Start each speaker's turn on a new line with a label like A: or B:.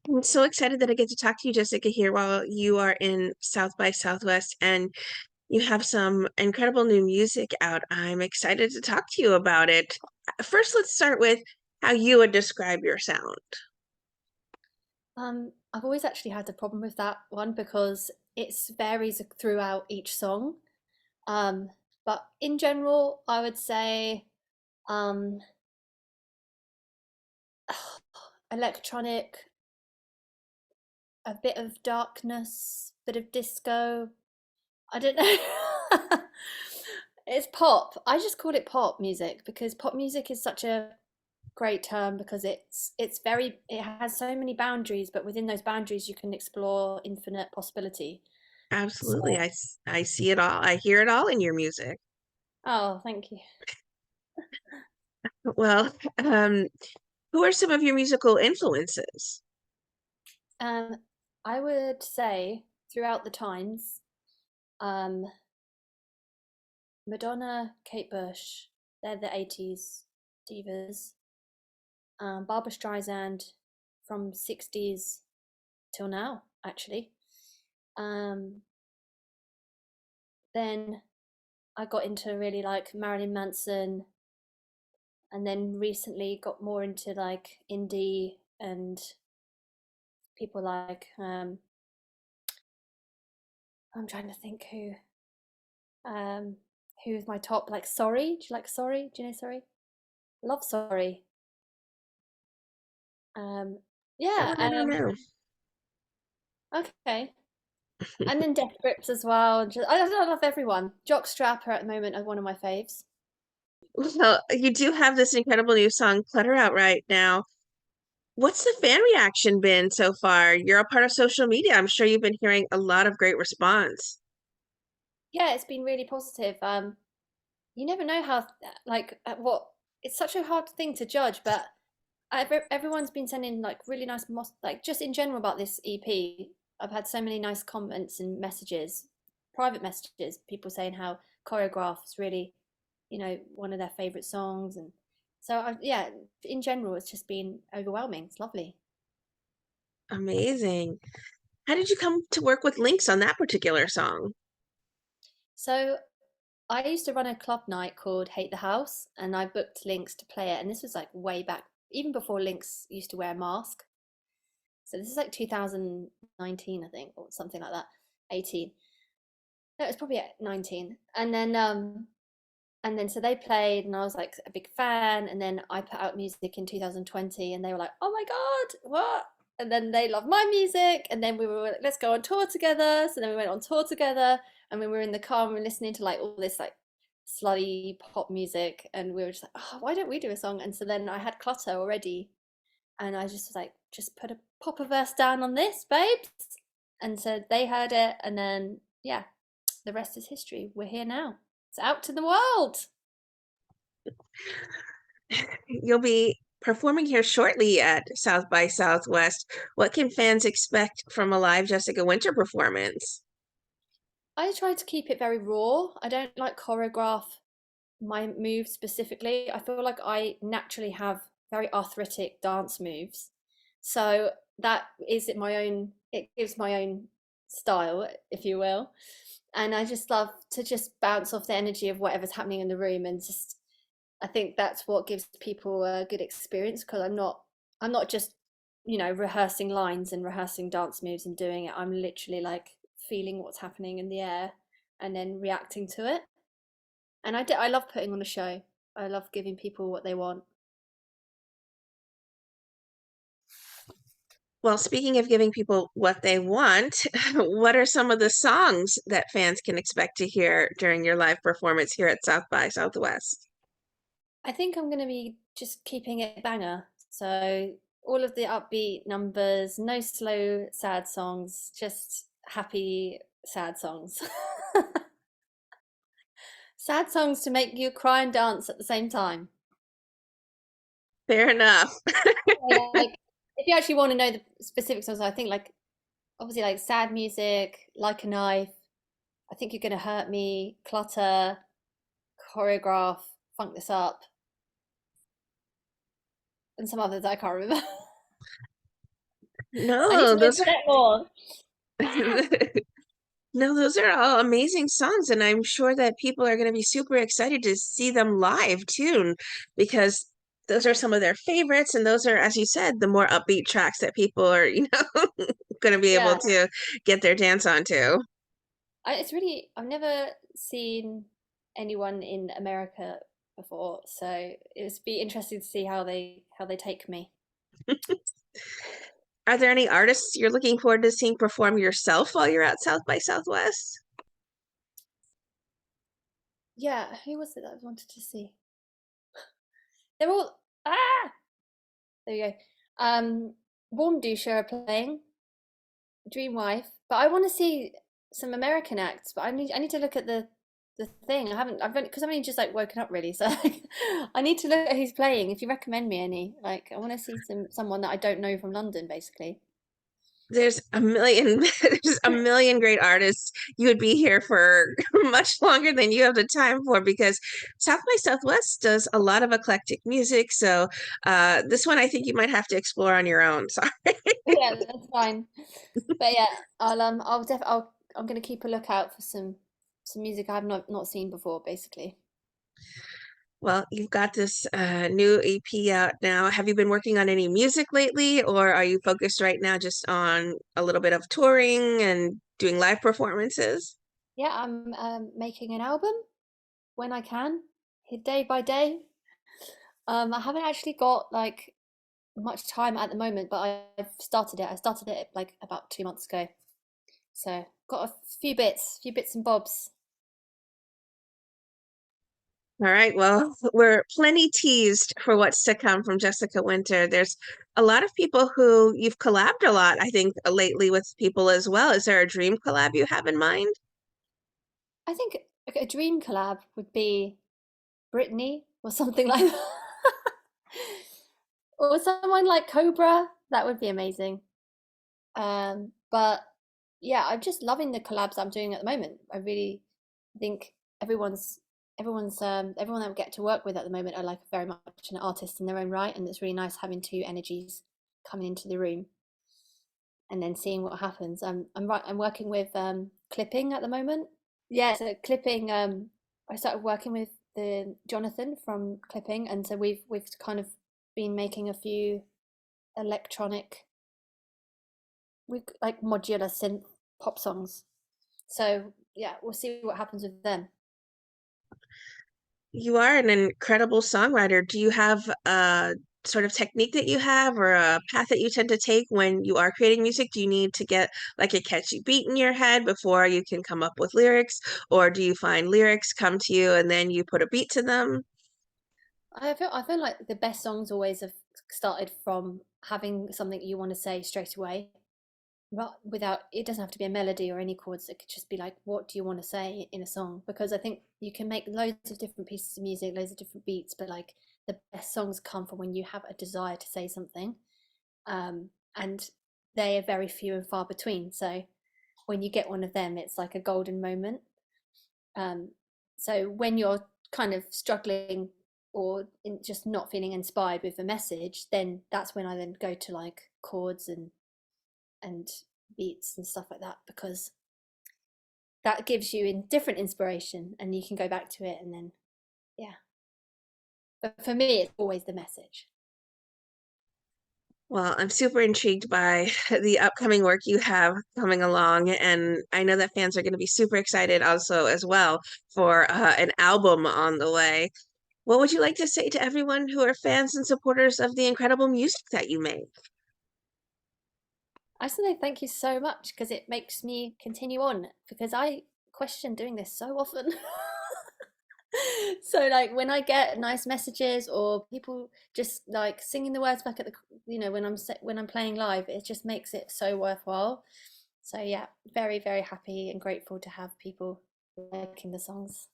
A: I'm so excited that I get to talk to you, Jessica, here while you are in South by Southwest and you have some incredible new music out. I'm excited to talk to you about it. First, let's start with how you would describe your sound.
B: I've always actually had a problem with that one because it varies throughout each song. Um, but in general, I would say um, electronic, a bit of darkness, bit of disco. I don't know. It's pop. I just call it pop music because pop music is such a great term because it has so many boundaries, but within those boundaries you can explore infinite possibility. So,
A: Absolutely. I see it all. I hear it all in your music.
B: oh, thank you.
A: Well, um, who are some of your musical influences?
B: Um, I would say throughout the times, um, Madonna, Kate Bush, they're the 80s divas. Barbara Streisand from 60s till now, actually. Um, then I got into really like Marilyn Manson, and then recently got more into like indie and people like I'm trying to think um who's my top, like Sorry. Do you like Sorry? Do you know Sorry? Love Sorry. Um
A: Oh,
B: yeah,
A: I don't know.
B: okay. And then Death Grips as well. I love everyone. Jockstrap are at the moment are one of my faves.
A: Well, you do have this incredible new song, Clutter, out right now. What's the fan reaction been so far? You're a part of social media. I'm sure you've been hearing a lot of great response.
B: Yeah, it's been really positive. You never know how what it's such a hard thing to judge, but everyone's been sending like really nice like just in general about this EP. I've had so many nice comments and messages, private messages, people saying how Choreograph is really, one of their favorite songs, and so yeah, in general, it's just been overwhelming. It's lovely.
A: Amazing. How did you come to work with Lynx on that particular song?
B: So I used to run a club night called Hate the House, and I booked Lynx to play it, and this was like way back, even before Lynx used to wear a mask. So this is like 2019, I think, or something like that. 18. No, it's probably at 19. And then so they played and I was like a big fan, and then I put out music in 2020 and they were like, "Oh my God, what?" And then they loved my music, and then we were like, "Let's go on tour together." So then we went on tour together, and when we were in the car and we were listening to like all this like slutty pop music, and we were just like, "Oh, why don't we do a song?" And so then I had Clutter already, and I just was like, "Just pop a verse down on this, babes." And so they heard it, and then yeah, the rest is history. We're here now. It's out to the world.
A: You'll be performing here shortly at South by Southwest. What can fans expect from a live Jessica Winter performance?
B: I try to keep it very raw. I don't like choreograph my moves specifically. I feel like I naturally have very arthritic dance moves. So that is it gives my own style, if you will. And I just love to just bounce off the energy of whatever's happening in the room, and just I think that's what gives people a good experience, because I'm not just, rehearsing lines and rehearsing dance moves and doing it. I'm literally like feeling what's happening in the air and then reacting to it. And I love putting on a show. I love giving people what they want.
A: Well, speaking of giving people what they want, what are some of the songs that fans can expect to hear during your live performance here at South by Southwest?
B: I think I'm going to be just keeping it banger. So all of the upbeat numbers, no slow sad songs, just happy sad songs. Sad songs to make you cry and dance at the same time.
A: Fair enough.
B: Like, if you actually want to know the specific songs, I think like obviously like sad music, like a knife. I think you're gonna hurt me, clutter, choreograph, funk this up, and some others I can't remember. I need
A: No,
B: to
A: those
B: expect more.
A: are no, those are all amazing songs, and I'm sure that people are going to be super excited to see them live too, because those are some of their favorites, and those are, as you said, the more upbeat tracks that people are, going to be able
B: Yeah,
A: to get their dance onto.
B: it's really, I've never seen anyone in America before, so it's be interesting to see how they take me.
A: Are there any artists you're looking forward to seeing perform yourself while you're at South by Southwest?
B: Yeah, who was it that I wanted to see? They're all there you go. Warm Dusha are playing Dream Wife, but I want to see some American acts. But I need to look at the thing. I've only just like woken up really, so I need to look at who's playing. If you recommend me any, like I want to see someone that I don't know from London, basically.
A: There's a million, there's a million great artists. You would be here for much longer than you have the time for because South by Southwest does a lot of eclectic music. So this one I think you might have to explore on your own. Sorry.
B: Yeah, that's fine. But yeah, I'm gonna keep a lookout for some music I've not seen before, basically.
A: Well, you've got this new EP out now. Have you been working on any music lately, or are you focused right now just on a little bit of touring and doing live performances?
B: Yeah, I'm making an album when I can, day by day. I haven't actually got like much time at the moment, but I've started it. I started it like about 2 months ago. So got a few bits and bobs.
A: All right. Well, we're plenty teased for what's to come from Jessica Winter. There's a lot of people who you've collabed a lot, I think, lately with people as well. Is there a dream collab you have in mind?
B: I think a dream collab would be Britney or something like that. Or someone like Cobra. That would be amazing. But yeah, I'm just loving the collabs I'm doing at the moment. I really think everyone's everyone that we get to work with at the moment are like very much an artist in their own right, and it's really nice having two energies coming into the room and then seeing what happens. I'm working with clipping at the moment. Yeah, so clipping. I started working with the Jonathan from clipping, and so we've kind of been making a few electronic, we like modular synth pop songs. So yeah, we'll see what happens with them.
A: You are an incredible songwriter. Do you have a sort of technique that you have or a path that you tend to take when you are creating music? Do you need to get like a catchy beat in your head before you can come up with lyrics? Or do you find lyrics come to you and then you put a beat to them?
B: I feel like the best songs always have started from having something you want to say straight away. But without, it doesn't have to be a melody or any chords. It could just be like, what do you want to say in a song? Because I think you can make loads of different pieces of music, loads of different beats, but like the best songs come from when you have a desire to say something. And they are very few and far between. So when you get one of them, it's like a golden moment. Um, so when you're kind of struggling or just not feeling inspired with a message, then that's when I then go to like chords and beats and stuff like that, because that gives you in different inspiration and you can go back to it and then yeah. But for me, it's always the message.
A: Well, I'm super intrigued by the upcoming work you have coming along, and I know that fans are going to be super excited also as well for an album on the way. What would you like to say to everyone who are fans and supporters of the incredible music that you make?
B: I just want to thank you so much because it makes me continue on, because I question doing this so often. So like when I get nice messages or people just like singing the words back at the, when I'm playing live, it just makes it so worthwhile. So yeah, very happy and grateful to have people liking the songs.